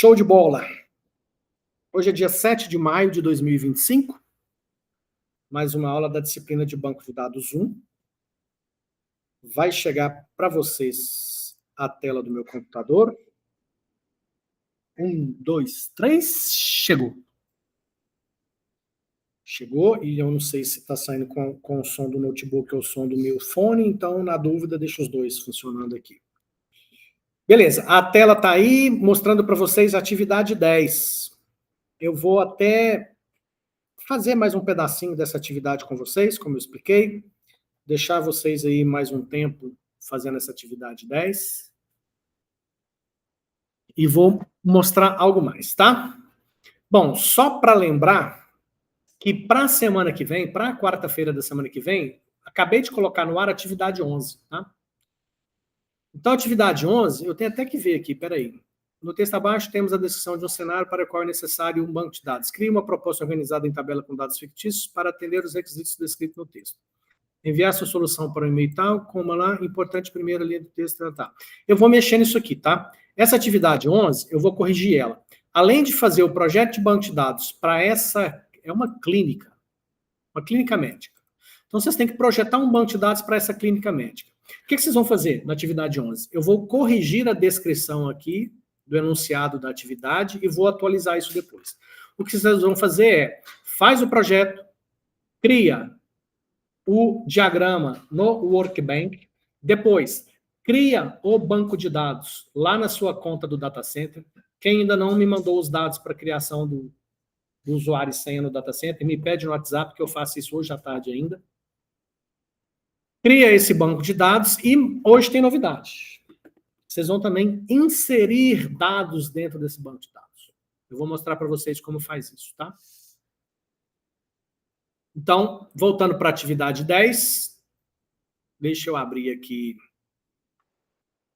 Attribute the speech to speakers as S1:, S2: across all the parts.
S1: Show de bola! Hoje é dia 7 de maio de 2025, mais uma aula da disciplina de Banco de Dados 1. Vai chegar para vocês a tela do meu computador. 1, 2, 3, chegou. Chegou, e eu não sei se está saindo com o som do notebook ou o som do meu fone, então, na dúvida, deixa os dois funcionando aqui. Beleza, a tela está aí, mostrando para vocês a atividade 10. Eu vou até fazer mais um pedacinho dessa atividade com vocês, como eu expliquei, deixar vocês aí mais um tempo fazendo essa atividade 10. E vou mostrar algo mais, tá? Bom, só para lembrar que para a semana que vem, para a quarta-feira da semana que vem, acabei de colocar no ar a atividade 11, tá? Então, a atividade 11, eu tenho até que ver aqui, peraí. No texto abaixo, temos a descrição de um cenário para o qual é necessário um banco de dados. Crie uma proposta organizada em tabela com dados fictícios para atender os requisitos descritos no texto. Enviar sua solução para o e-mail tal, como lá, importante primeira linha do texto, tá. Eu vou mexer nisso aqui, tá? Essa atividade 11, eu vou corrigir ela. Além de fazer o projeto de banco de dados para essa, é uma clínica médica. Então, vocês têm que projetar um banco de dados para essa clínica médica. O que vocês vão fazer na atividade 11? Eu vou corrigir a descrição aqui do enunciado da atividade e vou atualizar isso depois. O que vocês vão fazer é, faz o projeto, cria o diagrama no Workbench, depois cria o banco de dados lá na sua conta do data center. Quem ainda não me mandou os dados para a criação do usuário e senha no data center, me pede no WhatsApp que eu faço isso hoje à tarde ainda. Cria esse banco de dados e hoje tem novidade. Vocês vão também inserir dados dentro desse banco de dados. Eu vou mostrar para vocês como faz isso, tá? Então, voltando para a atividade 10, deixa eu abrir aqui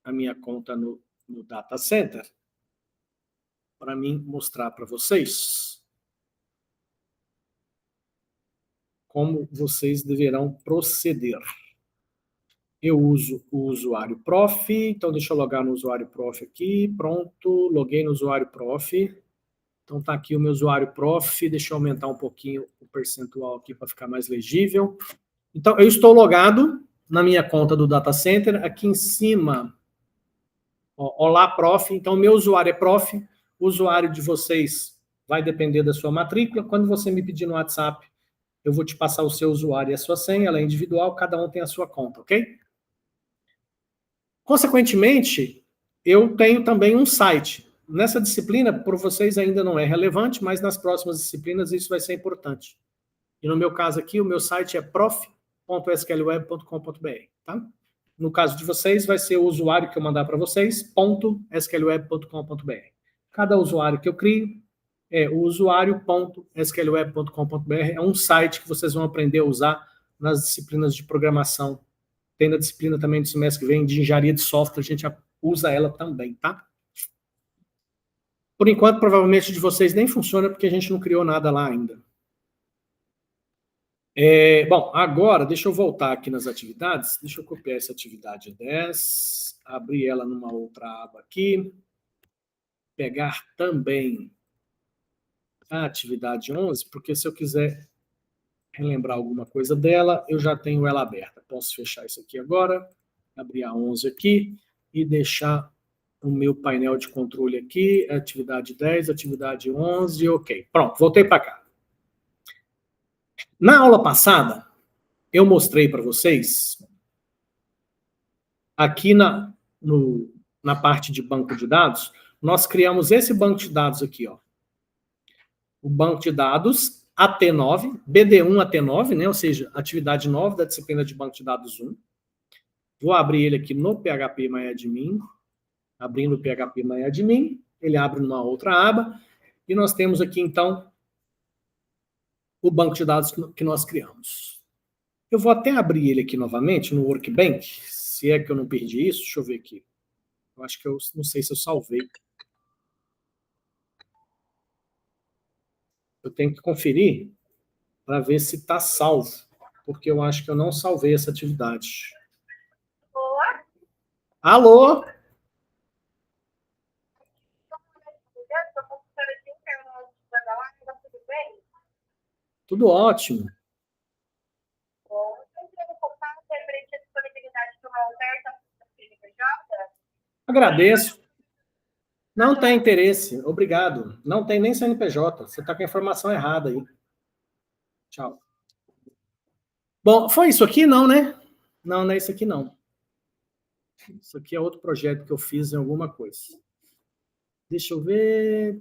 S1: a minha conta no data center para mim mostrar para vocês como vocês deverão proceder. Eu uso o usuário prof, então deixa eu logar no usuário prof aqui, pronto, loguei no usuário prof. Então tá aqui o meu usuário prof, deixa eu aumentar um pouquinho o percentual aqui para ficar mais legível. Então eu estou logado na minha conta do data center, aqui em cima, ó, olá prof, então meu usuário é prof, o usuário de vocês vai depender da sua matrícula. Quando você me pedir no WhatsApp, eu vou te passar o seu usuário e a sua senha, ela é individual, cada um tem a sua conta, ok? Consequentemente, eu tenho também um site. Nessa disciplina, por vocês ainda não é relevante, mas nas próximas disciplinas isso vai ser importante. E no meu caso aqui, o meu site é prof.sqlweb.com.br, tá? No caso de vocês, vai ser o usuário que eu mandar para vocês, .sqlweb.com.br. Cada usuário que eu crio é o usuário.sqlweb.com.br. É um site que vocês vão aprender a usar nas disciplinas de programação. Tem na disciplina também do semestre que vem de engenharia de software, a gente usa ela também, tá? Por enquanto, provavelmente de vocês nem funciona, porque a gente não criou nada lá ainda. Bom, agora, deixa eu voltar aqui nas atividades. Deixa eu copiar essa atividade 10, abrir ela numa outra aba aqui, pegar também a atividade 11, porque se eu quiser relembrar alguma coisa dela, eu já tenho ela aberta. Posso fechar isso aqui agora, abrir a 11 aqui e deixar o meu painel de controle aqui, atividade 10, atividade 11, ok. Pronto, voltei para cá. Na aula passada, eu mostrei para vocês, aqui na parte de banco de dados, nós criamos esse banco de dados aqui, ó. O banco de dados AT9, BD1 AT9, né? Ou seja, atividade 9 da disciplina de banco de dados 1. Vou abrir ele aqui no PHP-MyAdmin. Abrindo o PHP-MyAdmin, ele abre numa outra aba, e nós temos aqui, então, o banco de dados que nós criamos. Eu vou até abrir ele aqui novamente no Workbench, se é que eu não perdi isso, deixa eu ver aqui. Eu acho que eu não sei se eu salvei. Eu tenho que conferir para ver se está salvo, porque eu acho que eu não salvei essa atividade. Alô? Tudo ótimo. Agradeço. Não tem interesse, obrigado. Não tem nem CNPJ. Você está com a informação errada aí. Tchau. Bom, foi isso aqui? Não, né? Não, não é isso aqui não. Isso aqui é outro projeto que eu fiz em alguma coisa. Deixa eu ver.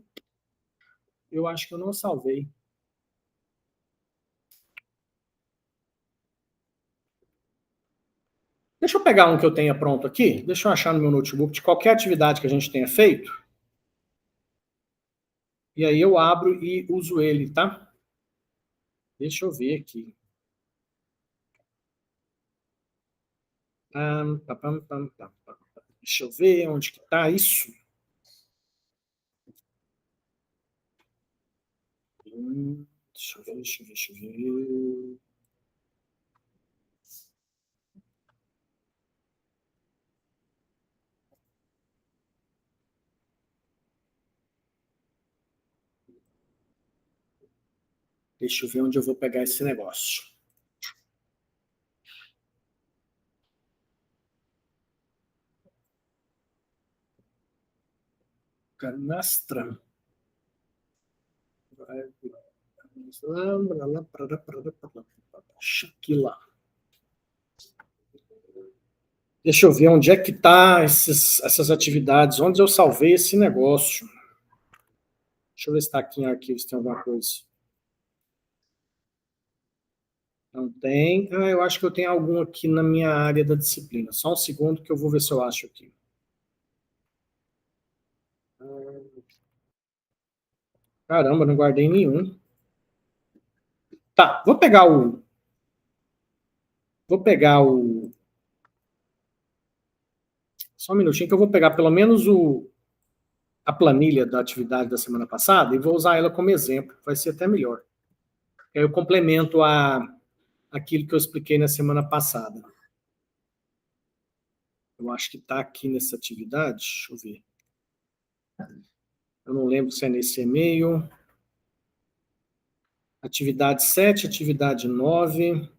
S1: Eu acho que eu não salvei. Deixa eu pegar um que eu tenha pronto aqui. Deixa eu achar no meu notebook de qualquer atividade que a gente tenha feito. E aí eu abro e uso ele, tá? Deixa eu ver aqui. Deixa eu ver onde que tá isso. Deixa eu ver, deixa eu ver, deixa eu ver. Deixa eu ver onde eu vou pegar esse negócio. Canastra. Shaquila. Deixa eu ver onde é que tá essas atividades, onde eu salvei esse negócio. Deixa eu ver se está aqui em arquivos, se tem alguma coisa. Não tem. Ah, eu acho que eu tenho algum aqui na minha área da disciplina. Só um segundo que eu vou ver se eu acho aqui. Caramba, não guardei nenhum. Tá, vou pegar o... Só um minutinho que eu vou pegar pelo menos a planilha da atividade da semana passada e vou usar ela como exemplo. Vai ser até melhor. Aí eu complemento aquilo que eu expliquei na semana passada. Eu acho que está aqui nessa atividade. Deixa eu ver. Eu não lembro se é nesse e-mail. Atividade 7, atividade 9.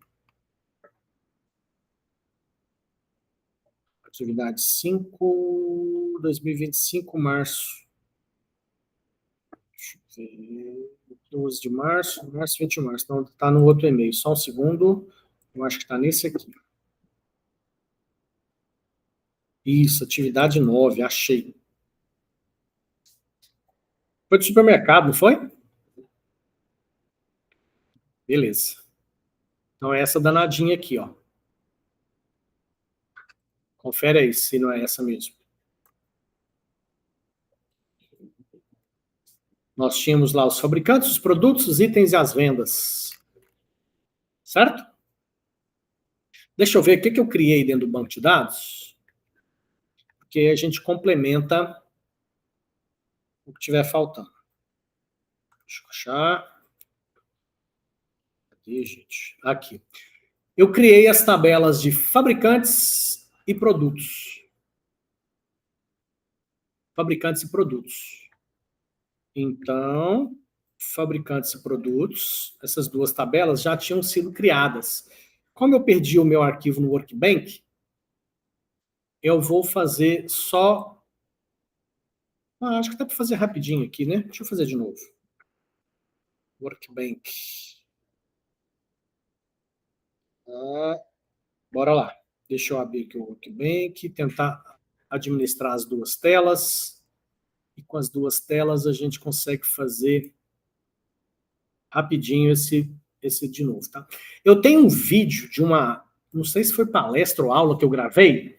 S1: Atividade 5, 2025, março. Deixa eu ver. 12 de março, 20 de março. Então, está no outro e-mail. Só um segundo. Eu acho que está nesse aqui. Isso, atividade 9, achei. Foi do supermercado, não foi? Beleza. Então é essa danadinha aqui, ó. Confere aí se não é essa mesmo. Nós tínhamos lá os fabricantes, os produtos, os itens e as vendas. Certo? Deixa eu ver o que eu criei dentro do banco de dados. Porque a gente complementa o que estiver faltando. Deixa eu achar. Cadê, gente? Aqui. Eu criei as tabelas de fabricantes e produtos. Fabricantes e produtos. Então, fabricantes e produtos, essas duas tabelas já tinham sido criadas. Como eu perdi o meu arquivo no Workbench, eu vou fazer só... acho que dá para fazer rapidinho aqui, né? Deixa eu fazer de novo. Workbench. Bora lá. Deixa eu abrir aqui o Workbench, tentar administrar as duas telas. E com as duas telas a gente consegue fazer rapidinho esse de novo, tá? Eu tenho um vídeo de uma, não sei se foi palestra ou aula que eu gravei,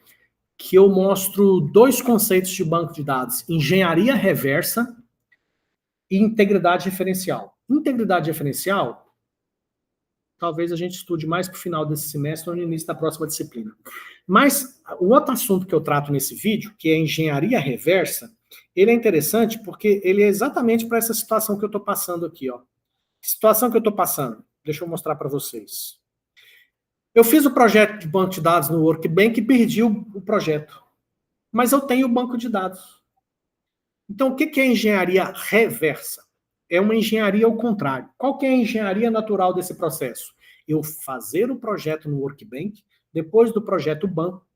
S1: que eu mostro dois conceitos de banco de dados: engenharia reversa e integridade referencial. Integridade referencial, talvez a gente estude mais para o final desse semestre ou no início da próxima disciplina. Mas o outro assunto que eu trato nesse vídeo, que é engenharia reversa, ele é interessante porque ele é exatamente para essa situação que eu estou passando aqui, ó. Que situação que eu estou passando? Deixa eu mostrar para vocês. Eu fiz o projeto de banco de dados no Workbench e perdi o projeto. Mas eu tenho o banco de dados. Então, o que é engenharia reversa? é uma engenharia ao contrário. Qual que é a engenharia natural desse processo? Eu fazer o projeto no Workbench, depois do projeto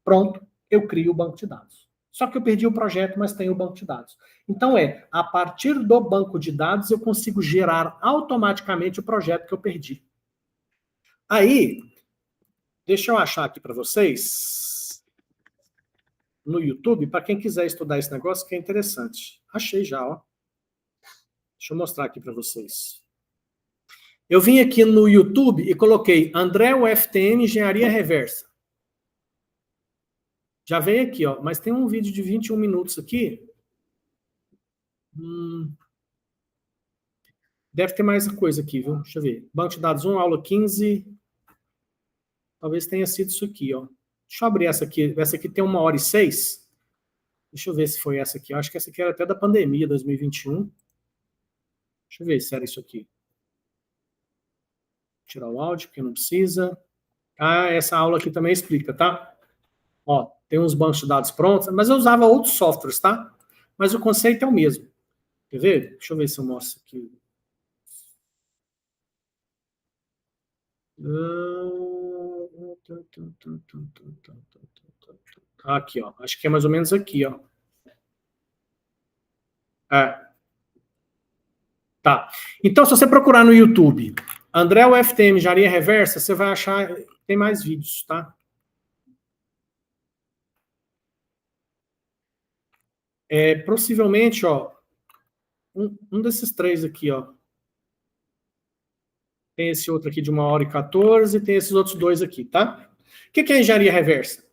S1: pronto, eu crio o banco de dados. Só que eu perdi o projeto, mas tenho o banco de dados. Então a partir do banco de dados, eu consigo gerar automaticamente o projeto que eu perdi. Aí, deixa eu achar aqui para vocês, no YouTube, para quem quiser estudar esse negócio, que é interessante. Achei já, ó. Deixa eu mostrar aqui para vocês. Eu vim aqui no YouTube e coloquei André UFTM Engenharia Reversa. Já veio aqui, ó. Mas tem um vídeo de 21 minutos aqui. Deve ter mais coisa aqui, viu? Deixa eu ver. Banco de dados 1, aula 15. Talvez tenha sido isso aqui, ó. Deixa eu abrir essa aqui. Essa aqui tem 1h06. Deixa eu ver se foi essa aqui. Eu acho que essa aqui era até da pandemia, 2021. Deixa eu ver se era isso aqui. Tirar o áudio, porque não precisa. Ah, essa aula aqui também explica, tá? Ó, tem uns bancos de dados prontos, mas eu usava outros softwares, tá? Mas o conceito é o mesmo. Quer ver? Deixa eu ver se eu mostro aqui. Aqui, ó. Acho que é mais ou menos aqui, ó. É. Tá. Então, se você procurar no YouTube, André UFTM Engenharia Reversa, você vai achar, tem mais vídeos, tá? Possivelmente, ó, um desses três aqui, ó. Tem esse outro aqui de 1h14, tem esses outros dois aqui, tá? O que é engenharia reversa?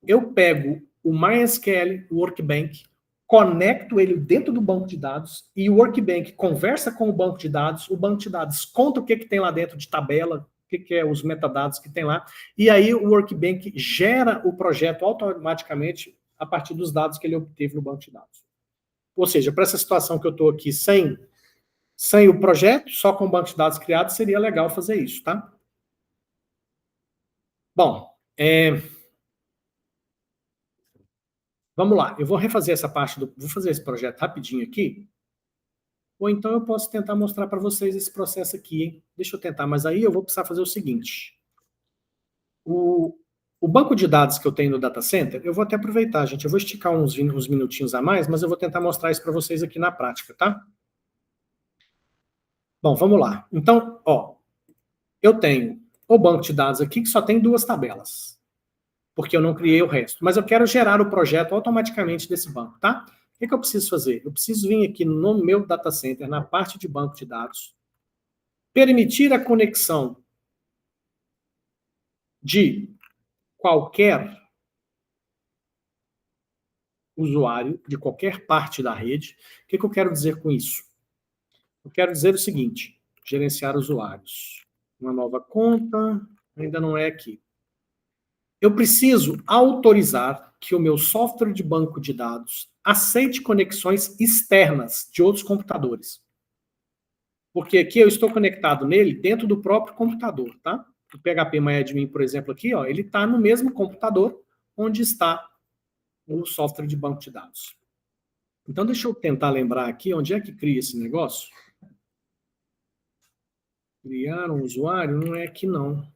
S1: Eu pego o MySQL Workbench, conecto ele dentro do banco de dados e o Workbench conversa com o banco de dados conta o que tem lá dentro de tabela, o que é os metadados que tem lá, e aí o Workbench gera o projeto automaticamente a partir dos dados que ele obteve no banco de dados. Ou seja, para essa situação que eu estou aqui sem o projeto, só com o banco de dados criado, seria legal fazer isso, tá? Bom, vamos lá. Eu vou refazer essa parte vou fazer esse projeto rapidinho aqui. Ou então eu posso tentar mostrar para vocês esse processo aqui, hein? Deixa eu tentar, mas aí eu vou precisar fazer o seguinte. O banco de dados que eu tenho no data center, eu vou até aproveitar, gente. Eu vou esticar uns minutinhos a mais, mas eu vou tentar mostrar isso para vocês aqui na prática, tá? Bom, vamos lá. Então, ó, eu tenho o banco de dados aqui que só tem 2 tabelas, porque eu não criei o resto. Mas eu quero gerar o projeto automaticamente desse banco, tá? O que eu preciso fazer? Eu preciso vir aqui no meu data center, na parte de banco de dados, permitir a conexão de qualquer usuário, de qualquer parte da rede. O que eu quero dizer com isso? Eu quero dizer o seguinte, gerenciar usuários. Uma nova conta, ainda não é aqui. Eu preciso autorizar que o meu software de banco de dados aceite conexões externas de outros computadores. Porque aqui eu estou conectado nele dentro do próprio computador, tá? O PHP-MyAdmin, por exemplo, aqui, ó, ele está no mesmo computador onde está o software de banco de dados. Então, deixa eu tentar lembrar aqui onde é que cria esse negócio. Criar um usuário não é aqui, não.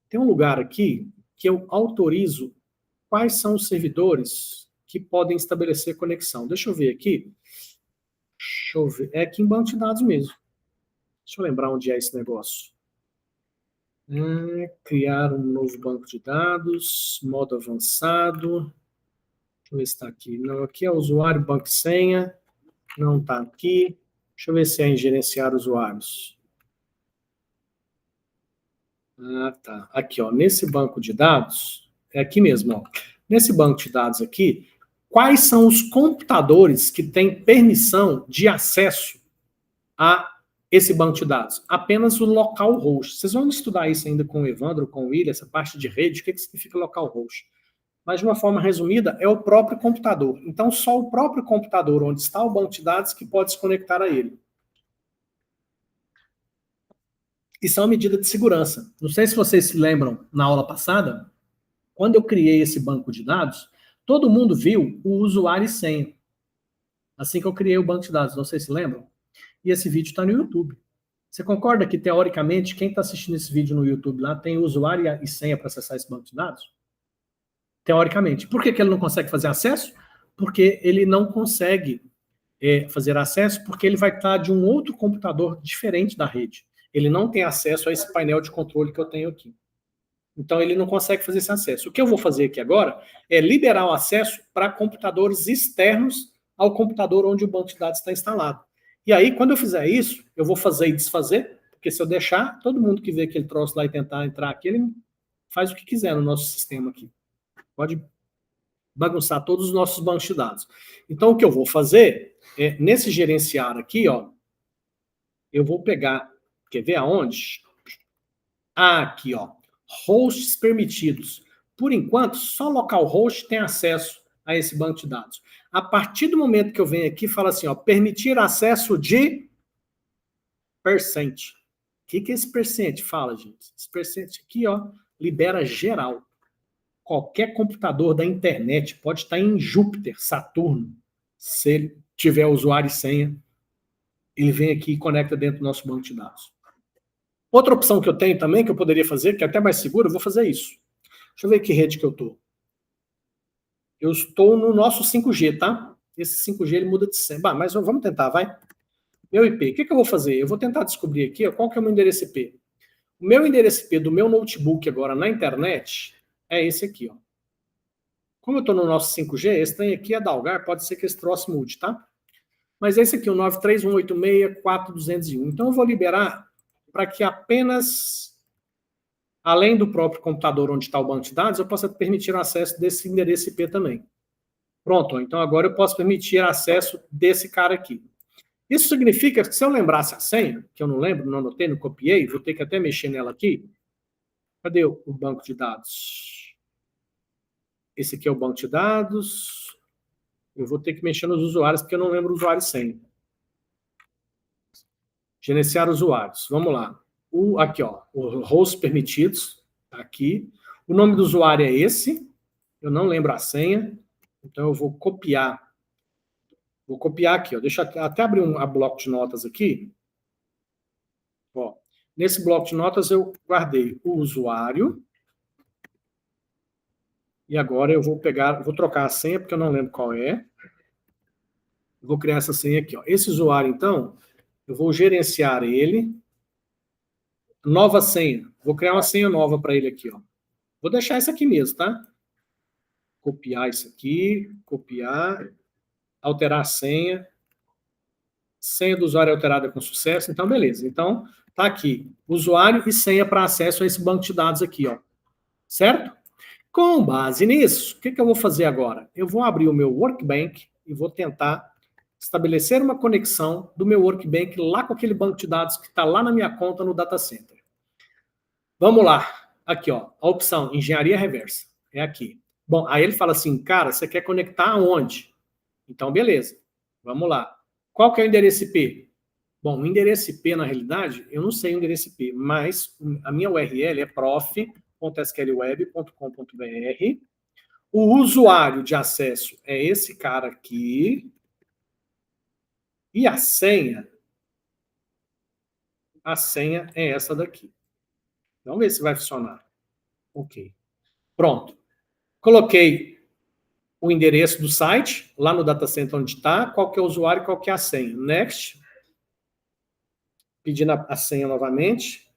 S1: Tem um lugar aqui que eu autorizo quais são os servidores que podem estabelecer conexão. Deixa eu ver aqui. Deixa eu ver. É aqui em banco de dados mesmo. Deixa eu lembrar onde é esse negócio. Criar um novo banco de dados, modo avançado. Deixa eu ver se está aqui. Não, aqui é usuário, banco e senha. Não está aqui. Deixa eu ver se é em gerenciar usuários. Ah, tá. Aqui, ó, nesse banco de dados, é aqui mesmo, ó. Nesse banco de dados aqui, quais são os computadores que têm permissão de acesso a esse banco de dados? Apenas o localhost. Vocês vão estudar isso ainda com o Evandro, com o William, essa parte de rede, o que significa localhost. Mas, de uma forma resumida, é o próprio computador. Então, só o próprio computador onde está o banco de dados que pode se conectar a ele. Isso é uma medida de segurança. Não sei se vocês se lembram, na aula passada, quando eu criei esse banco de dados, todo mundo viu o usuário e senha. Assim que eu criei o banco de dados, não sei se lembram. e esse vídeo está no YouTube. Você concorda que, teoricamente, quem está assistindo esse vídeo no YouTube lá tem usuário e senha para acessar esse banco de dados? Teoricamente. Por que ele não consegue fazer acesso? Porque ele não consegue fazer acesso porque ele vai estar de um outro computador diferente da rede. Ele não tem acesso a esse painel de controle que eu tenho aqui. Então, ele não consegue fazer esse acesso. O que eu vou fazer aqui agora é liberar o acesso para computadores externos ao computador onde o banco de dados está instalado. E aí, quando eu fizer isso, eu vou fazer e desfazer, porque se eu deixar, todo mundo que vê aquele troço lá e tentar entrar aqui, ele faz o que quiser no nosso sistema aqui. Pode bagunçar todos os nossos bancos de dados. Então, o que eu vou fazer é, nesse gerenciar aqui, ó, eu vou pegar, quer ver aonde? Aqui, ó, hosts permitidos. Por enquanto, só localhost tem acesso a esse banco de dados. A partir do momento que eu venho aqui, fala assim, ó, permitir acesso de percent. O que é esse percent? Fala, gente. Esse percent aqui, ó, libera geral. Qualquer computador da internet pode estar em Júpiter, Saturno. Se ele tiver usuário e senha, ele vem aqui e conecta dentro do nosso banco de dados. Outra opção que eu tenho também, que eu poderia fazer, que é até mais seguro, eu vou fazer isso. Deixa eu ver que rede que eu estou. Eu estou no nosso 5G, tá? Esse 5G ele muda de senha. Mas vamos tentar, vai. Meu IP. O que eu vou fazer? Eu vou tentar descobrir aqui, ó, qual que é o meu endereço IP. O meu endereço IP do meu notebook agora na internet é esse aqui, ó. Como eu estou no nosso 5G, esse trem aqui é da Algar, pode ser que esse troço mude, tá? Mas esse aqui, o 931864201. Então eu vou liberar para que apenas, além do próprio computador onde está o banco de dados, eu possa permitir o acesso desse endereço IP também. Pronto, então agora eu posso permitir acesso desse cara aqui. Isso significa que se eu lembrasse a senha, que eu não lembro, não anotei, não copiei, vou ter que até mexer nela aqui. Cadê o banco de dados? Esse aqui é o banco de dados. Eu vou ter que mexer nos usuários, porque eu não lembro o usuário e senha. Gerenciar usuários. Vamos lá. Aqui, ó, o host permitidos, tá aqui. O nome do usuário é esse. Eu não lembro a senha. Então eu vou copiar. Vou copiar aqui, ó. Deixa eu até abrir um bloco de notas aqui. Ó, nesse bloco de notas eu guardei o usuário. E agora eu vou pegar, vou trocar a senha, porque eu não lembro qual é. Vou criar essa senha aqui, ó. Esse usuário, então, eu vou gerenciar ele. Nova senha. Vou criar uma senha nova para ele aqui, ó. Vou deixar isso aqui mesmo, tá? Copiar isso aqui, copiar, alterar a senha. Senha do usuário alterada com sucesso. Então, beleza. Então, tá aqui. Usuário e senha para acesso a esse banco de dados aqui, ó. Certo? Com base nisso, o que eu vou fazer agora? Eu vou abrir o meu Workbench e vou tentar estabelecer uma conexão do meu Workbench lá com aquele banco de dados que está lá na minha conta no data center. Vamos lá. Aqui, ó, a opção engenharia reversa. É aqui. Bom, aí ele fala assim, cara, você quer conectar aonde? Então, beleza. Vamos lá. Qual que é o endereço IP? Bom, o endereço IP, na realidade, eu não sei o endereço IP, mas a minha URL é prof.sqlweb.com.br. O usuário de acesso é esse cara aqui. E a senha é essa daqui. Vamos ver se vai funcionar. Ok. Pronto. Coloquei o endereço do site, lá no datacenter onde está, qual que é o usuário e qual que é a senha. Next. Pedindo a senha novamente.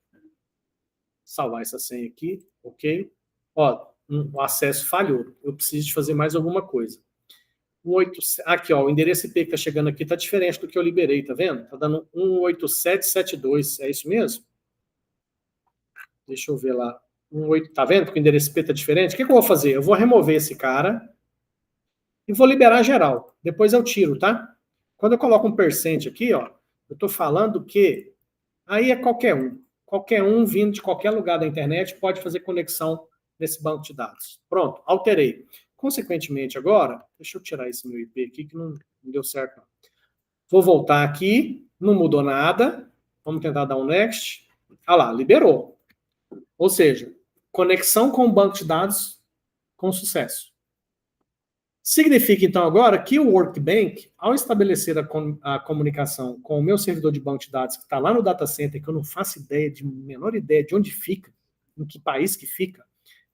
S1: Salvar essa senha aqui. Ok. Ó, o acesso falhou. Eu preciso de fazer mais alguma coisa. Aqui, ó, o endereço IP que está chegando aqui está diferente do que eu liberei, tá vendo? Está dando 18772. É isso mesmo? Deixa eu ver lá. Tá vendo que o endereço IP está diferente? O que eu vou fazer? Eu vou remover esse cara e vou liberar geral. Depois eu tiro, tá? Quando eu coloco um percent aqui, ó, eu estou falando que aí é qualquer um. Qualquer um vindo de qualquer lugar da internet pode fazer conexão nesse banco de dados. Pronto, alterei. Consequentemente, agora, deixa eu tirar esse meu IP aqui que não deu certo. Não. Vou voltar aqui, não mudou nada. Vamos tentar dar um next. Ah lá, liberou. Ou seja, conexão com o banco de dados com sucesso. Significa, então, agora que o Workbank, ao estabelecer a comunicação com o meu servidor de banco de dados, que está lá no data center, que eu não faço ideia, menor ideia de onde fica, em que país que fica,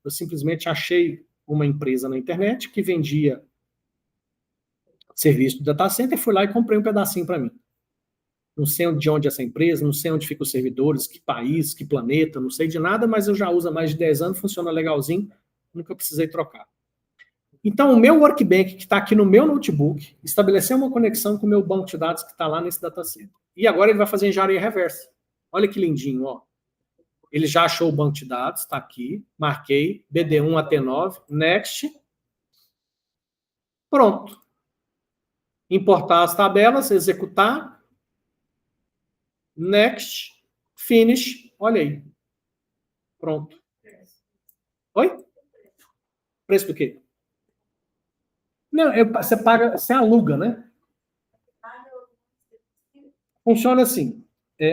S1: eu simplesmente achei uma empresa na internet que vendia serviço de data center, fui lá e comprei um pedacinho para mim. Não sei de onde é essa empresa, não sei onde ficam os servidores, que país, que planeta, não sei de nada, mas eu já uso há mais de 10 anos, funciona legalzinho, nunca precisei trocar. Então, o meu Workbank, que está aqui no meu notebook, estabeleceu uma conexão com o meu banco de dados que está lá nesse data center. E agora ele vai fazer engenharia reversa. Olha que lindinho, ó. Ele já achou o banco de dados, está aqui, marquei, BD1 até 9, next, pronto. Importar as tabelas, executar, next, finish, olha aí. Pronto. Oi? Preço do quê? Não, você paga, você aluga, né? Funciona assim.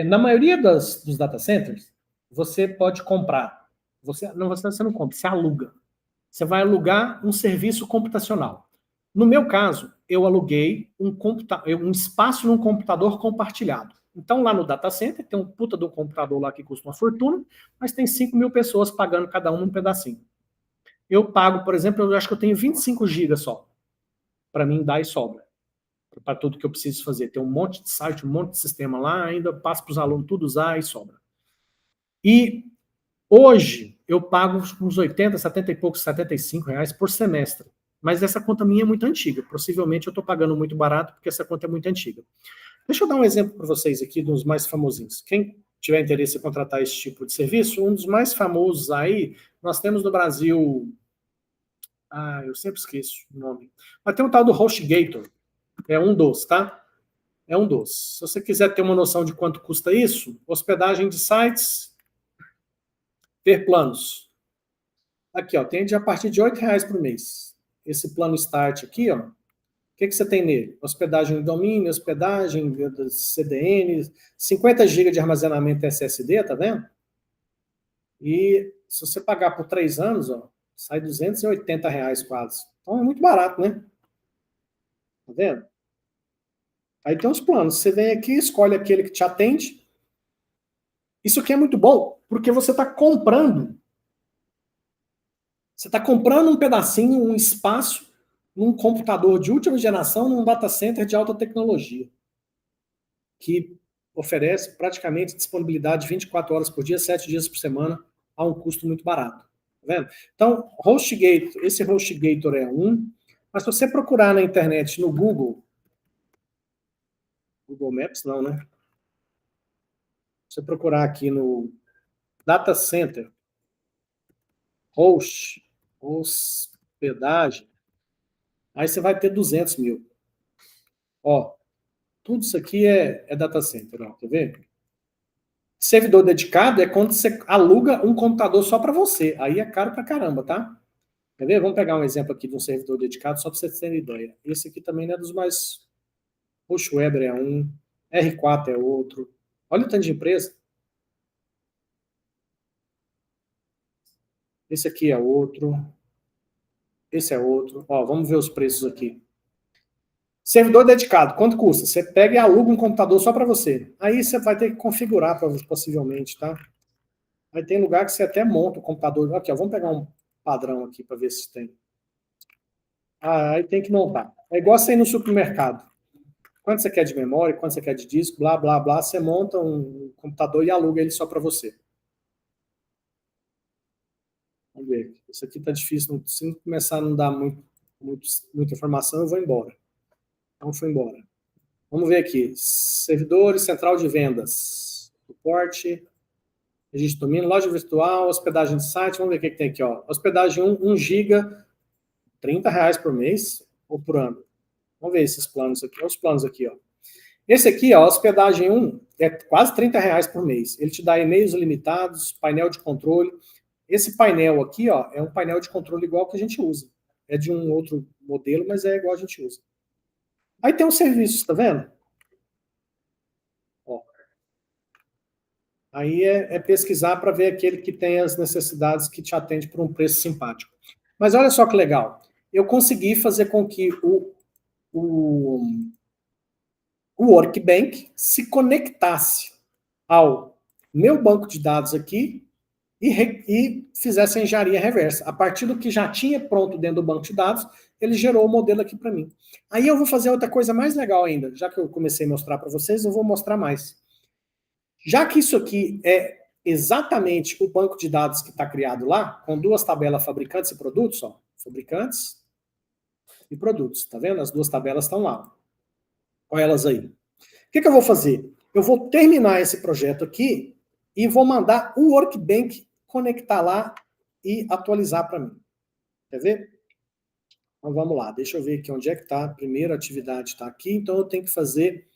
S1: Na maioria dos data centers, você pode comprar. Você não compra, você aluga. Você vai alugar um serviço computacional. No meu caso, eu aluguei um espaço num computador compartilhado. Então, lá no data center, tem um puta do computador lá que custa uma fortuna, mas tem 5 mil pessoas pagando cada um um pedacinho. Eu pago, por exemplo, eu acho que eu tenho 25 GB só. Para mim, dá e sobra. Para tudo que eu preciso fazer. Tem um monte de site, um monte de sistema lá, ainda passo para os alunos tudo usar e sobra. E hoje eu pago uns 80, 70 e poucos, R$ 75 por semestre. Mas essa conta minha é muito antiga. Possivelmente eu estou pagando muito barato porque essa conta é muito antiga. Deixa eu dar um exemplo para vocês aqui dos mais famosinhos. Quem tiver interesse em contratar esse tipo de serviço, um dos mais famosos aí, nós temos no Brasil... eu sempre esqueço o nome. Mas tem um tal do HostGator. É um dos, tá? É um dos. Se você quiser ter uma noção de quanto custa isso, hospedagem de sites, ter planos. Aqui, ó, tem a partir de R$8 por mês. Esse plano Start aqui, ó, o que você tem nele? Hospedagem de domínio, hospedagem CDN, 50 GB de armazenamento SSD, tá vendo? E se você pagar por 3 anos, ó, sai R$280 quase. Então é muito barato, né? Tá vendo? Aí tem os planos. Você vem aqui, escolhe aquele que te atende. Isso aqui é muito bom, porque você está comprando. Você está comprando um pedacinho, um espaço, num computador de última geração, num data center de alta tecnologia, que oferece praticamente disponibilidade 24 horas por dia, 7 dias por semana, a um custo muito barato. Tá vendo? Então, HostGator, esse HostGator é um, mas se você procurar na internet, no Google Maps não, né? Se você procurar aqui no Data Center, hospedagem, aí você vai ter 200 mil. Ó, tudo isso aqui é data center, ó, quer ver? Servidor dedicado é quando você aluga um computador só para você. Aí é caro pra caramba, tá? Quer ver? Vamos pegar um exemplo aqui de um servidor dedicado só para vocês terem ideia. Esse aqui também não é dos mais... Weber é um, R4 é outro. Olha o tanto de empresa. Esse aqui é outro. Esse é outro. Ó, vamos ver os preços aqui. Servidor dedicado, quanto custa? Você pega e aluga um computador só para você. Aí você vai ter que configurar, possivelmente, tá? Aí tem lugar que você até monta o computador. Aqui, ó, vamos pegar um padrão aqui para ver se tem. Aí tem que montar. É igual você ir no supermercado. Quanto você quer de memória, quanto você quer de disco, blá, blá, blá. Você monta um computador e aluga ele só para você. Vamos ver. Isso aqui tá difícil. Se começar a não dar muita informação, eu vou embora. Então, foi embora. Vamos ver aqui. Servidores, central de vendas. Suporte. Registro de domínio, loja virtual, hospedagem de site. Vamos ver o que tem aqui, ó. Hospedagem 1 GB, R$30 por mês ou por ano. Vamos ver esses planos aqui. Olha os planos aqui, ó. Esse aqui, ó, hospedagem 1, é quase R$30 por mês. Ele te dá e-mails ilimitados, painel de controle. Esse painel aqui, ó, é um painel de controle igual que a gente usa. É de um outro modelo, mas é igual a gente usa. Aí tem os serviços, tá vendo? Ó. Aí é pesquisar para ver aquele que tem as necessidades que te atende por um preço simpático. Mas olha só que legal. eu consegui fazer com que o Workbench se conectasse ao meu banco de dados aqui e fizesse a engenharia reversa. A partir do que já tinha pronto dentro do banco de dados, ele gerou o modelo aqui para mim. Aí eu vou fazer outra coisa mais legal ainda. Já que eu comecei a mostrar para vocês, eu vou mostrar mais. Já que isso aqui é exatamente o banco de dados que está criado lá, com duas tabelas fabricantes e produtos, ó, fabricantes e produtos, tá vendo? As duas tabelas estão lá. Olha elas aí. O que eu vou fazer? Eu vou terminar esse projeto aqui e vou mandar o Workbench conectar lá e atualizar para mim. Quer ver? Então vamos lá, deixa eu ver aqui onde é que está. A primeira atividade está aqui, então eu tenho que fazer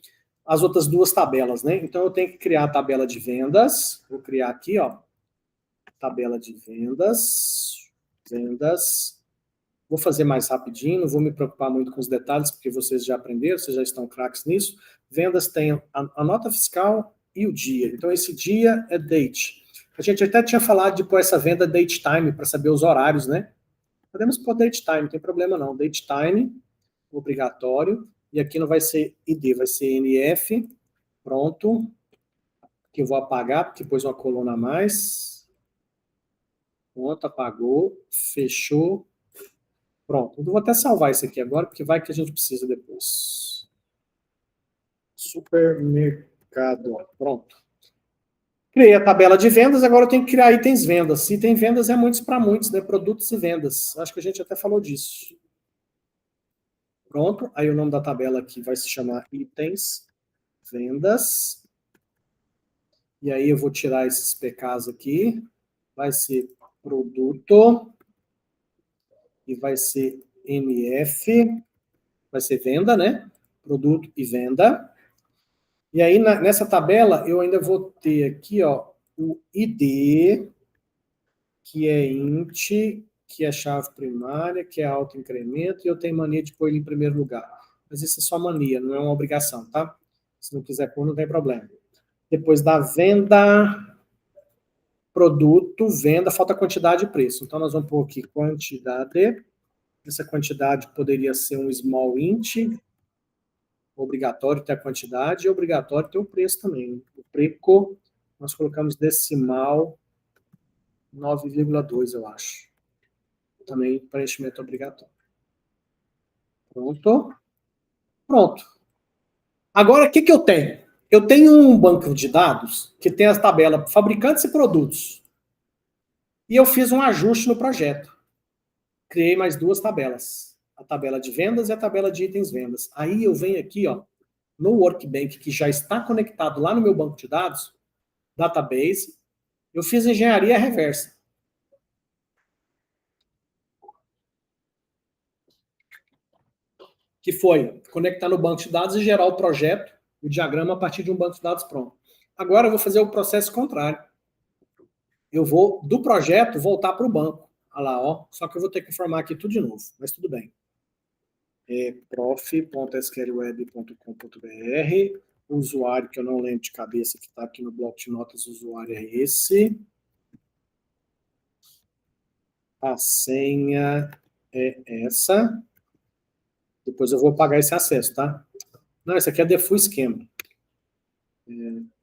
S1: as outras duas tabelas, né? Então eu tenho que criar a tabela de vendas. Vou criar aqui, ó. Tabela de vendas. Vendas. Vou fazer mais rapidinho, não vou me preocupar muito com os detalhes, porque vocês já aprenderam, vocês já estão craques nisso. Vendas tem a nota fiscal e o dia. Então esse dia é date. A gente até tinha falado de pôr essa venda date time, para saber os horários, né? Podemos pôr date time, não tem problema não. Date time, obrigatório. E aqui não vai ser ID, vai ser NF. Pronto. Que eu vou apagar, porque pôs uma coluna a mais. Pronto, apagou. Fechou. Pronto. Eu vou até salvar isso aqui agora, porque vai que a gente precisa depois. Supermercado. Pronto. Criei a tabela de vendas, agora eu tenho que criar itens vendas. Item vendas é muitos para muitos, né? Produtos e vendas. Acho que a gente até falou disso. Pronto. Aí o nome da tabela aqui vai se chamar itens vendas. E aí eu vou tirar esses PKs aqui. Vai ser produto. E vai ser NF. Vai ser venda, né? Produto e venda. E aí, nessa tabela, eu ainda vou ter aqui, ó, o ID, que é int, que é chave primária, que é autoincremento, e eu tenho mania de pôr ele em primeiro lugar. Mas isso é só mania, não é uma obrigação, tá? Se não quiser pôr, não tem problema. Depois da venda, produto, venda, falta quantidade e preço. Então, nós vamos pôr aqui quantidade. Essa quantidade poderia ser um small int, obrigatório ter a quantidade e obrigatório ter o preço também. O preço, nós colocamos decimal 9,2, eu acho. Também preenchimento obrigatório. Pronto. Pronto. Agora, o que eu tenho? Eu tenho um banco de dados que tem as tabelas fabricantes e produtos. E eu fiz um ajuste no projeto. Criei mais duas tabelas. A tabela de vendas e a tabela de itens vendas. Aí eu venho aqui, ó, no Workbench, que já está conectado lá no meu banco de dados, database, eu fiz engenharia reversa. Que foi conectar no banco de dados e gerar o projeto, o diagrama, a partir de um banco de dados pronto. Agora eu vou fazer o processo contrário. Eu vou, do projeto, voltar para o banco. Olha lá, ó. Só que eu vou ter que informar aqui tudo de novo, mas tudo bem. prof.sqlweb.com.br, o usuário que eu não lembro de cabeça, que está aqui no bloco de notas, o usuário é esse. A senha é essa. Depois eu vou apagar esse acesso, tá? Não, esse aqui é default esquema.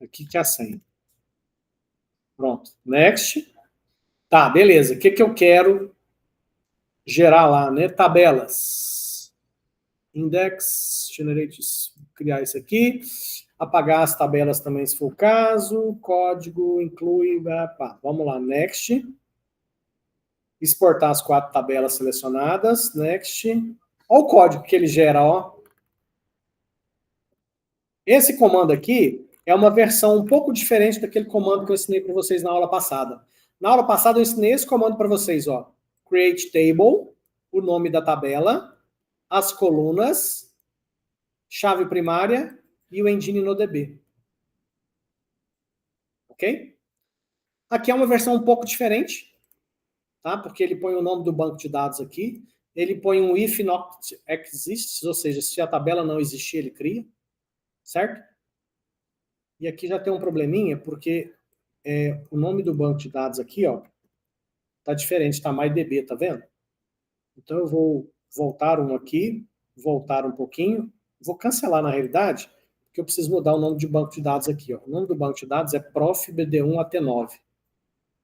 S1: Aqui que é a senha. Pronto. Next. Tá, beleza. O que eu quero gerar lá, né? Tabelas. Index, generate, criar isso aqui. Apagar as tabelas também, se for o caso. Código, inclui, pá. Vamos lá, next. Exportar as 4 tabelas selecionadas. Next. Olha o código que ele gera, ó. Esse comando aqui é uma versão um pouco diferente daquele comando que eu ensinei para vocês na aula passada. Na aula passada eu ensinei esse comando para vocês, ó. Create table, o nome da tabela, as colunas, chave primária e o engine no DB. Ok? Aqui é uma versão um pouco diferente, tá? Porque ele põe o nome do banco de dados aqui, ele põe um if not exists, ou seja, se a tabela não existir, ele cria, certo? E aqui já tem um probleminha, porque o nome do banco de dados aqui, ó, tá diferente, tá MyDB, tá vendo? Então eu vou voltar um aqui, voltar um pouquinho. Vou cancelar na realidade, porque eu preciso mudar o nome de banco de dados aqui. Ó. O nome do banco de dados é Prof. BD1AT9.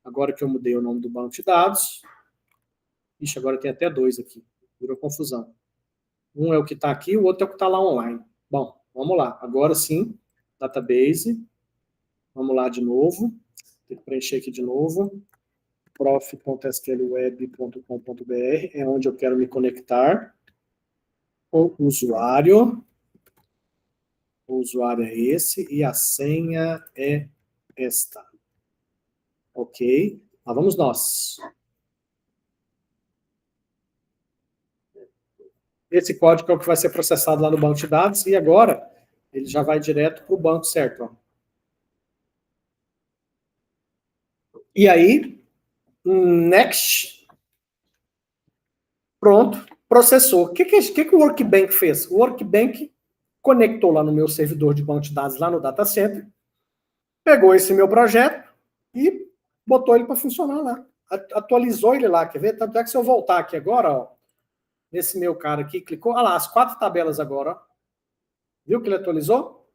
S1: Agora que eu mudei o nome do banco de dados, ixi, agora tem até dois aqui, virou confusão. Um é o que está aqui, o outro é o que está lá online. Bom, vamos lá. Agora sim, database. Vamos lá de novo. Tem que preencher aqui de novo. prof.sqlweb.com.br é onde eu quero me conectar. O usuário. O usuário é esse e a senha é esta. Ok? Lá vamos nós. Esse código é o que vai ser processado lá no banco de dados e agora ele já vai direto para o banco certo. Ó. E aí, next, pronto, processou. O que o Workbank fez? O Workbank conectou lá no meu servidor de banco de dados, lá no data center, pegou esse meu projeto e botou ele para funcionar lá. Atualizou ele lá, quer ver? Tanto é que se eu voltar aqui agora, ó, nesse meu cara aqui, clicou, olha lá, as 4 tabelas agora, ó. Viu que ele atualizou?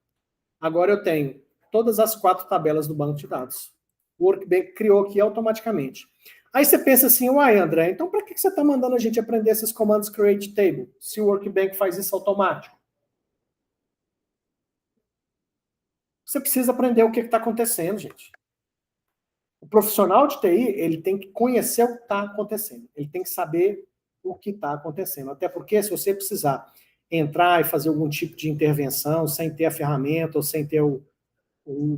S1: Agora eu tenho todas as 4 tabelas do banco de dados. O Workbank criou aqui automaticamente. Aí você pensa assim, uai, André, então para que você está mandando a gente aprender esses comandos create table, se o Workbank faz isso automático? Você precisa aprender o que está acontecendo, gente. O profissional de TI, ele tem que conhecer o que está acontecendo. Ele tem que saber o que está acontecendo. Até porque, se você precisar entrar e fazer algum tipo de intervenção sem ter a ferramenta ou sem ter o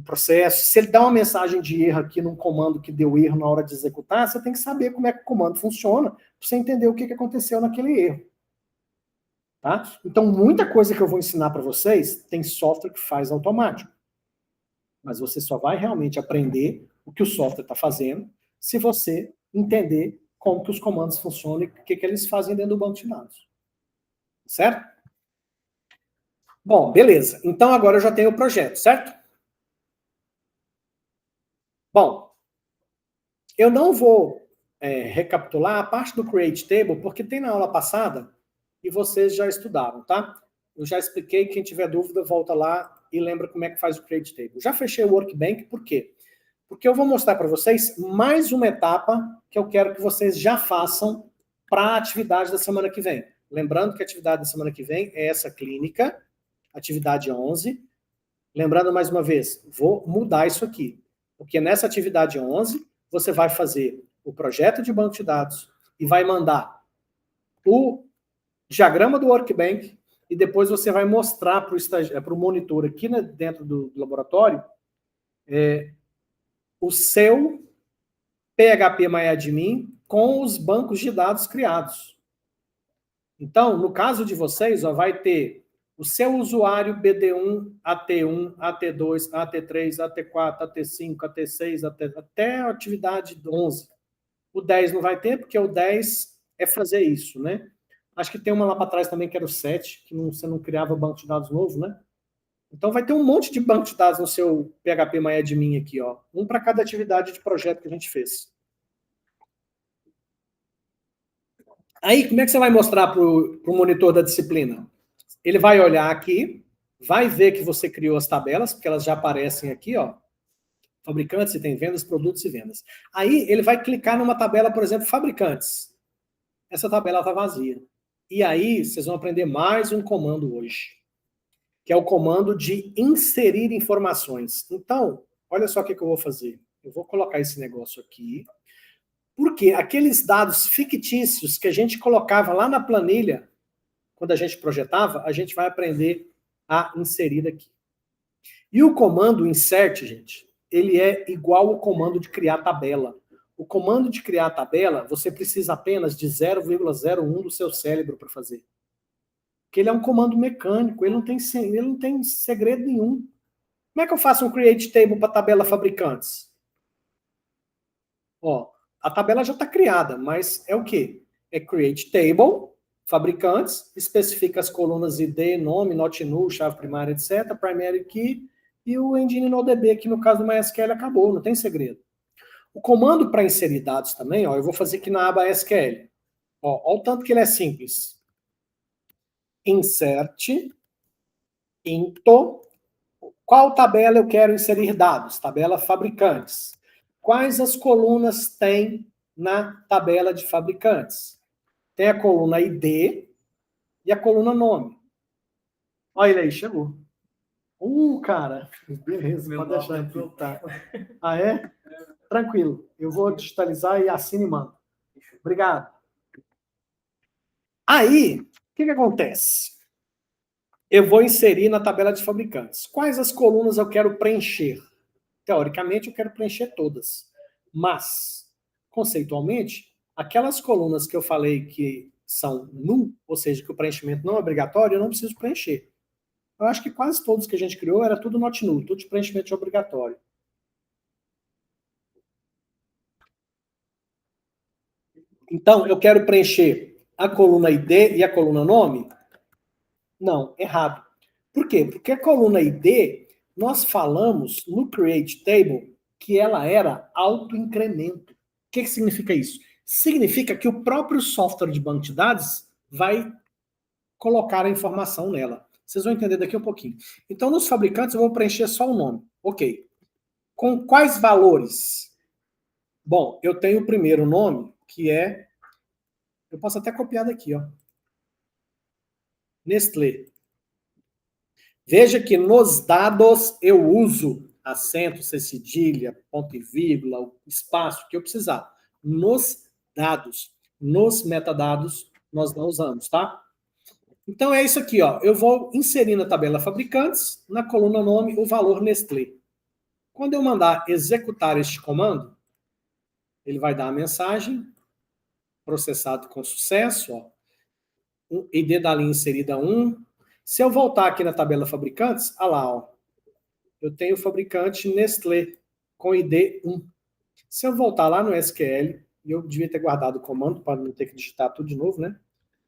S1: processo, se ele dá uma mensagem de erro aqui num comando que deu erro na hora de executar, você tem que saber como é que o comando funciona para você entender o que aconteceu naquele erro. Tá? Então, muita coisa que eu vou ensinar para vocês tem software que faz automático. Mas você só vai realmente aprender o que o software está fazendo se você entender como que os comandos funcionam e o que eles fazem dentro do banco de dados. Certo? Bom, beleza. Então agora eu já tenho o projeto, certo? Bom, eu não vou recapitular a parte do Create Table, porque tem na aula passada e vocês já estudaram, tá? Eu já expliquei, quem tiver dúvida, volta lá e lembra como é que faz o Create Table. Já fechei o Workbank, por quê? Porque eu vou mostrar para vocês mais uma etapa que eu quero que vocês já façam para a atividade da semana que vem. Lembrando que a atividade da semana que vem é essa clínica, atividade 11. Lembrando mais uma vez, vou mudar isso aqui. Porque nessa atividade 11, você vai fazer o projeto de banco de dados e vai mandar o diagrama do Workbank e depois você vai mostrar para o monitor aqui dentro do laboratório o seu PHP-MyAdmin com os bancos de dados criados. Então, no caso de vocês, ó, vai ter o seu usuário BD1, AT1, AT2, AT3, AT4, AT5, AT6, até a atividade 11. O 10 não vai ter, porque o 10 é fazer isso, né? Acho que tem uma lá para trás também, que era o 7, que você não criava banco de dados novo, né? Então vai ter um monte de banco de dados no seu PHP-MyAdmin aqui, ó. Um para cada atividade de projeto que a gente fez. Aí, como é que você vai mostrar para o monitor da disciplina? Ele vai olhar aqui, vai ver que você criou as tabelas, porque elas já aparecem aqui, ó. Fabricantes, você tem vendas, produtos e vendas. Aí, ele vai clicar numa tabela, por exemplo, fabricantes. Essa tabela está vazia. E aí, vocês vão aprender mais um comando hoje, que é o comando de inserir informações. Então, olha só o que eu vou fazer. Eu vou colocar esse negócio aqui, porque aqueles dados fictícios que a gente colocava lá na planilha, quando a gente projetava, a gente vai aprender a inserir aqui. E o comando insert, gente, ele é igual ao comando de criar tabela. O comando de criar tabela, você precisa apenas de 0,01 do seu cérebro para fazer. Porque ele é um comando mecânico, ele não tem segredo nenhum. Como é que eu faço um create table para tabela fabricantes? Ó, a tabela já está criada, mas é o quê? É create table, fabricantes, especifica as colunas ID, nome, not null, chave primária, etc., primary key, e o engine no DB, que no caso do MySQL acabou, não tem segredo. O comando para inserir dados também, ó, eu vou fazer aqui na aba SQL. Ó, olha o tanto que ele é simples. insert, into, qual tabela eu quero inserir dados? Tabela fabricantes. Quais as colunas tem na tabela de fabricantes? Tem a coluna ID e a coluna nome. Olha ele aí, chegou. Cara, beleza, pode deixar aqui. Tá. Ah, é? Tranquilo. Eu vou digitalizar e assino e mando. Obrigado. Aí, o que acontece? Eu vou inserir na tabela de fabricantes. Quais as colunas eu quero preencher? Teoricamente, eu quero preencher todas. Mas, conceitualmente, aquelas colunas que eu falei que são null, ou seja, que o preenchimento não é obrigatório, eu não preciso preencher. Eu acho que quase todos que a gente criou era tudo not null, tudo de preenchimento obrigatório. Então, eu quero preencher a coluna ID e a coluna nome? Não, errado. Por quê? Porque a coluna ID, nós falamos no Create Table que ela era autoincremento. O que significa isso? Significa que o próprio software de banco de dados vai colocar a informação nela. Vocês vão entender daqui a um pouquinho. Então, nos fabricantes, eu vou preencher só o nome. Ok. Com quais valores? Bom, eu tenho o primeiro nome, que é... Eu posso até copiar daqui, ó. Nestlé. Veja que nos dados eu uso acento, cedilha, ponto e vírgula, o espaço que eu precisar. Nos dados, nos metadados, nós não usamos, tá? Então é isso aqui, ó. Eu vou inserir na tabela fabricantes, na coluna nome, o valor Nestlé. Quando eu mandar executar este comando, ele vai dar a mensagem, processado com sucesso, ó. ID da linha inserida 1. Se eu voltar aqui na tabela fabricantes, olha lá, ó. Eu tenho o fabricante Nestlé, com ID 1. Se eu voltar lá no SQL, e eu devia ter guardado o comando para não ter que digitar tudo de novo, né?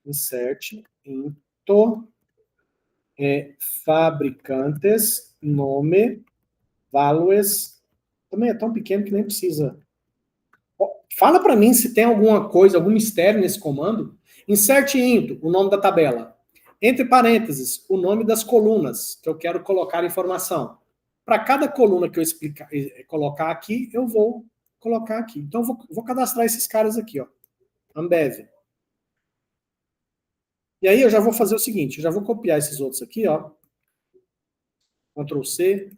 S1: Insert, into, fabricantes, nome, values. Também é tão pequeno que nem precisa. Fala para mim se tem alguma coisa, algum mistério nesse comando. Insert into, o nome da tabela. Entre parênteses, o nome das colunas que eu quero colocar informação. Para cada coluna que eu colocar aqui, eu vou colocar aqui. Então, vou cadastrar esses caras aqui, ó. Ambev. E aí eu já vou fazer o seguinte, eu já vou copiar esses outros aqui, ó. Ctrl C,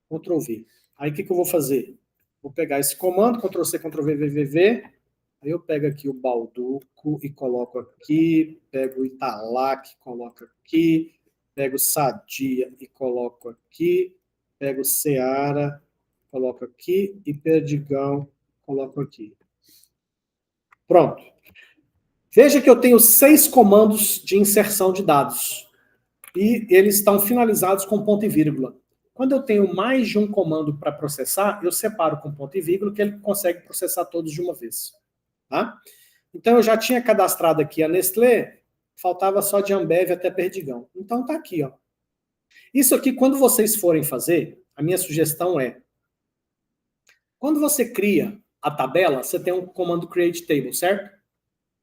S1: Ctrl V. Aí o que eu vou fazer? Vou pegar esse comando, Ctrl C, Ctrl V, VVV. Aí eu pego aqui o Balduco e coloco aqui, pego o Italac, coloco aqui, pego o Sadia e coloco aqui, pego o Seara, coloco aqui e Perdigão, coloco aqui. Pronto. Veja que eu tenho 6 comandos de inserção de dados. E eles estão finalizados com ponto e vírgula. Quando eu tenho mais de um comando para processar, eu separo com ponto e vírgula, que ele consegue processar todos de uma vez. Tá? Então, eu já tinha cadastrado aqui a Nestlé, faltava só de Ambev até Perdigão. Então, tá aqui, ó. Isso aqui, quando vocês forem fazer, a minha sugestão é, quando você cria a tabela, você tem um comando create table, certo?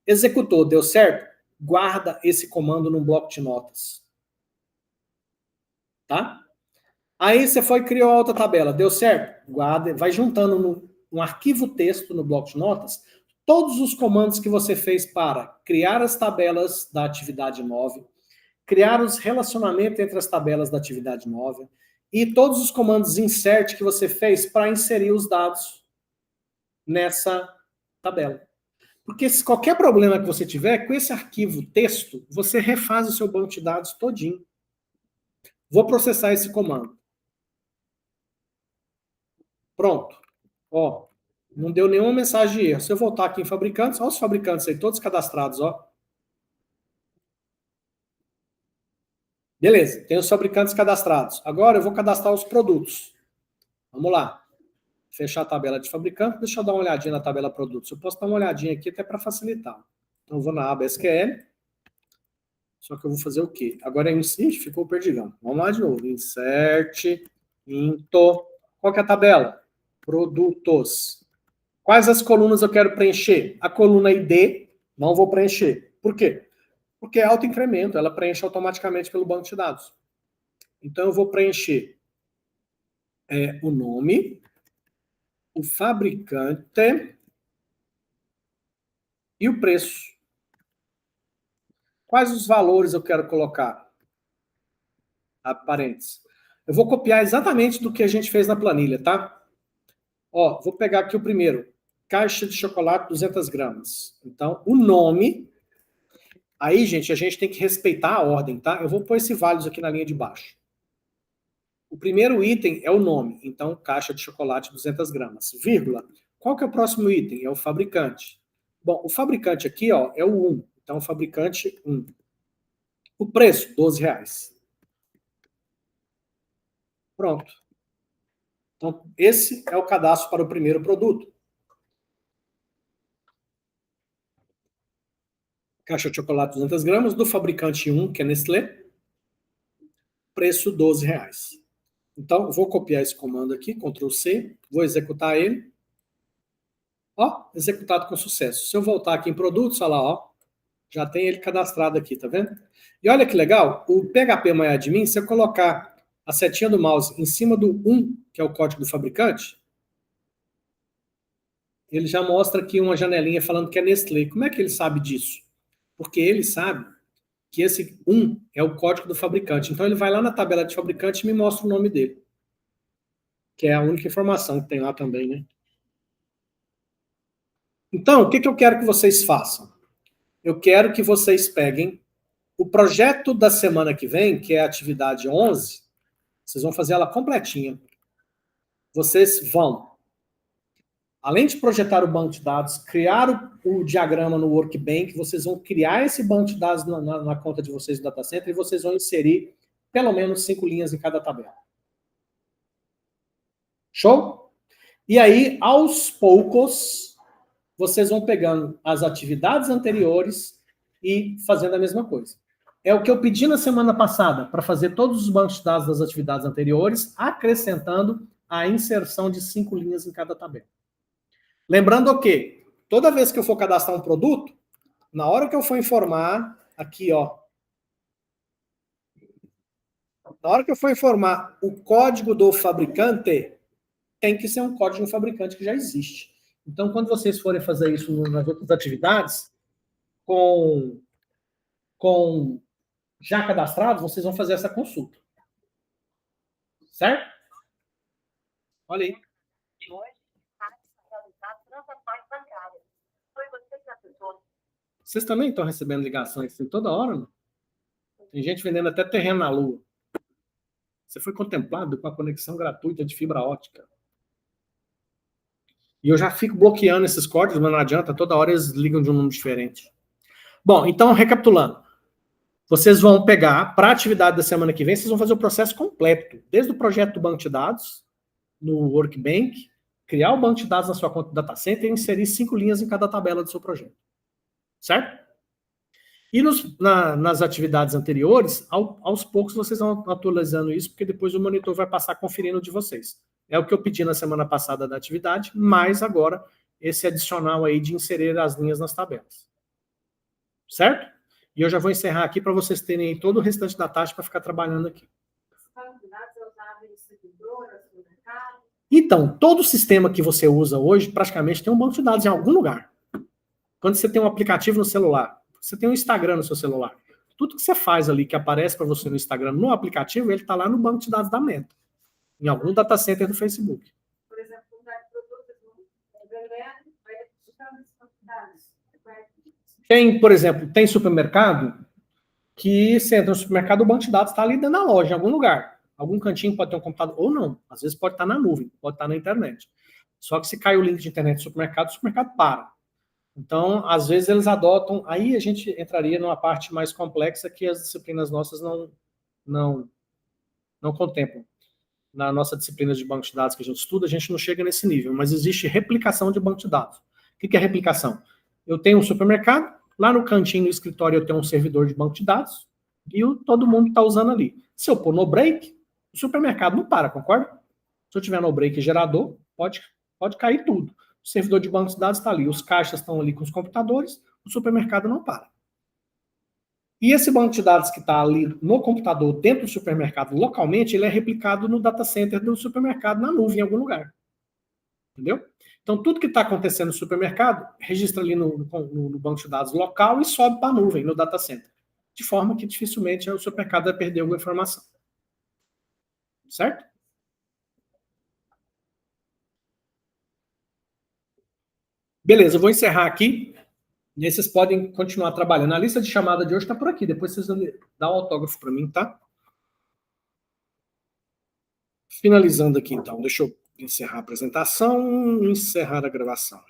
S1: Executou, deu certo? Guarda esse comando num bloco de notas. Tá? Aí você foi e criou outra tabela, deu certo? Guarda, vai juntando um arquivo texto no bloco de notas todos os comandos que você fez para criar as tabelas da atividade 9, criar os relacionamentos entre as tabelas da atividade 9 e todos os comandos insert que você fez para inserir os dados nessa tabela. Porque se qualquer problema que você tiver, com esse arquivo texto, você refaz o seu banco de dados todinho. Vou processar esse comando. Pronto. Ó, não deu nenhuma mensagem de erro. Se eu voltar aqui em fabricantes, olha os fabricantes aí, todos cadastrados, ó. Beleza, tem os fabricantes cadastrados. Agora eu vou cadastrar os produtos. Vamos lá. Fechar a tabela de fabricante, deixa eu dar uma olhadinha na tabela produtos. Eu posso dar uma olhadinha aqui até para facilitar. Então eu vou na aba SQL. Só que eu vou fazer o quê? Agora é insert, ficou o Perdigão. Vamos lá de novo. Insert, into. Qual que é a tabela? Produtos. Quais as colunas eu quero preencher? A coluna ID, não vou preencher. Por quê? Porque é auto-incremento, ela preenche automaticamente pelo banco de dados. Então, eu vou preencher o nome, o fabricante e o preço. Quais os valores eu quero colocar? Parênteses. Eu vou copiar exatamente do que a gente fez na planilha, tá? Ó, vou pegar aqui o primeiro. Caixa de chocolate 200 gramas. Então, o nome. Aí, gente, a gente tem que respeitar a ordem, tá? Eu vou pôr esse válidos aqui na linha de baixo. O primeiro item é o nome. Então, caixa de chocolate 200 gramas. Vírgula. Qual que é o próximo item? É o fabricante. Bom, o fabricante aqui, ó, é o 1. Então, o fabricante 1. O preço, R$12. Pronto. Então, esse é o cadastro para o primeiro produto. Caixa de chocolate 200 gramas, do fabricante 1, que é Nestlé, preço R$12. Então, vou copiar esse comando aqui, Ctrl C, vou executar ele. Ó, executado com sucesso. Se eu voltar aqui em produtos, olha lá, ó, já tem ele cadastrado aqui, tá vendo? E olha que legal, o PHP MyAdmin, se eu colocar a setinha do mouse em cima do 1, que é o código do fabricante, ele já mostra aqui uma janelinha falando que é Nestlé. Como é que ele sabe disso? Porque ele sabe que esse 1 é o código do fabricante. Então ele vai lá na tabela de fabricante e me mostra o nome dele. Que é a única informação que tem lá também, né? Então, o que eu quero que vocês façam? Eu quero que vocês peguem o projeto da semana que vem, que é a atividade 11, vocês vão fazer ela completinha. Vocês vão, além de projetar o banco de dados, criar o diagrama no Workbank, vocês vão criar esse banco de dados na conta de vocês do Data Center e vocês vão inserir pelo menos 5 linhas em cada tabela. Show? E aí, aos poucos, vocês vão pegando as atividades anteriores e fazendo a mesma coisa. É o que eu pedi na semana passada, para fazer todos os bancos de dados das atividades anteriores, acrescentando a inserção de 5 linhas em cada tabela. Lembrando que, toda vez que eu for cadastrar um produto, na hora que eu for informar, aqui, ó, na hora que eu for informar o código do fabricante, tem que ser um código de um fabricante que já existe. Então, quando vocês forem fazer isso nas outras atividades, com já cadastrados, vocês vão fazer essa consulta. Certo? Olha aí. Vocês também estão recebendo ligações assim, toda hora? Não? Tem gente vendendo até terreno na Lua. Você foi contemplado com a conexão gratuita de fibra ótica. E eu já fico bloqueando esses códigos, mas não adianta, toda hora eles ligam de um número diferente. Bom, então, recapitulando. Vocês vão pegar, para a atividade da semana que vem, vocês vão fazer o processo completo. Desde o projeto do banco de dados, no Workbank, criar o banco de dados na sua conta do Data Center e inserir 5 linhas em cada tabela do seu projeto. Certo? E nas atividades anteriores, aos poucos vocês vão atualizando isso, porque depois o monitor vai passar conferindo de vocês. É o que eu pedi na semana passada da atividade, mas agora esse adicional aí de inserir as linhas nas tabelas. Certo? E eu já vou encerrar aqui para vocês terem todo o restante da taxa para ficar trabalhando aqui. Então, todo sistema que você usa hoje, praticamente tem um banco de dados em algum lugar. Quando você tem um aplicativo no celular, você tem um Instagram no seu celular, tudo que você faz ali que aparece para você no Instagram, no aplicativo, ele está lá no banco de dados da Meta, em algum data center do Facebook. Por exemplo, quem, por exemplo, tem supermercado, que você entra no supermercado, o banco de dados está ali dentro da loja, em algum lugar. Algum cantinho pode ter um computador, ou não. Às vezes pode estar na nuvem, pode estar na internet. Só que se cai o link de internet do supermercado, o supermercado para. Então, às vezes eles adotam, aí a gente entraria numa parte mais complexa que as disciplinas nossas não contemplam. Na nossa disciplina de banco de dados que a gente estuda, a gente não chega nesse nível, mas existe replicação de banco de dados. O que é replicação? Eu tenho um supermercado, lá no cantinho do escritório eu tenho um servidor de banco de dados, e todo mundo está usando ali. Se eu pôr no break, o supermercado não para, concorda? Se eu tiver no break gerador, pode cair tudo. O servidor de banco de dados está ali, os caixas estão ali com os computadores, o supermercado não para. E esse banco de dados que está ali no computador, dentro do supermercado, localmente, ele é replicado no data center do supermercado, na nuvem, em algum lugar. Entendeu? Então, tudo que está acontecendo no supermercado, registra ali no banco de dados local e sobe para a nuvem, no data center. De forma que dificilmente o supermercado vai perder alguma informação. Certo? Beleza, eu vou encerrar aqui. E aí vocês podem continuar trabalhando. A lista de chamada de hoje está por aqui. Depois vocês dão um autógrafo para mim, tá? Finalizando aqui, então. Deixa eu encerrar a apresentação e encerrar a gravação.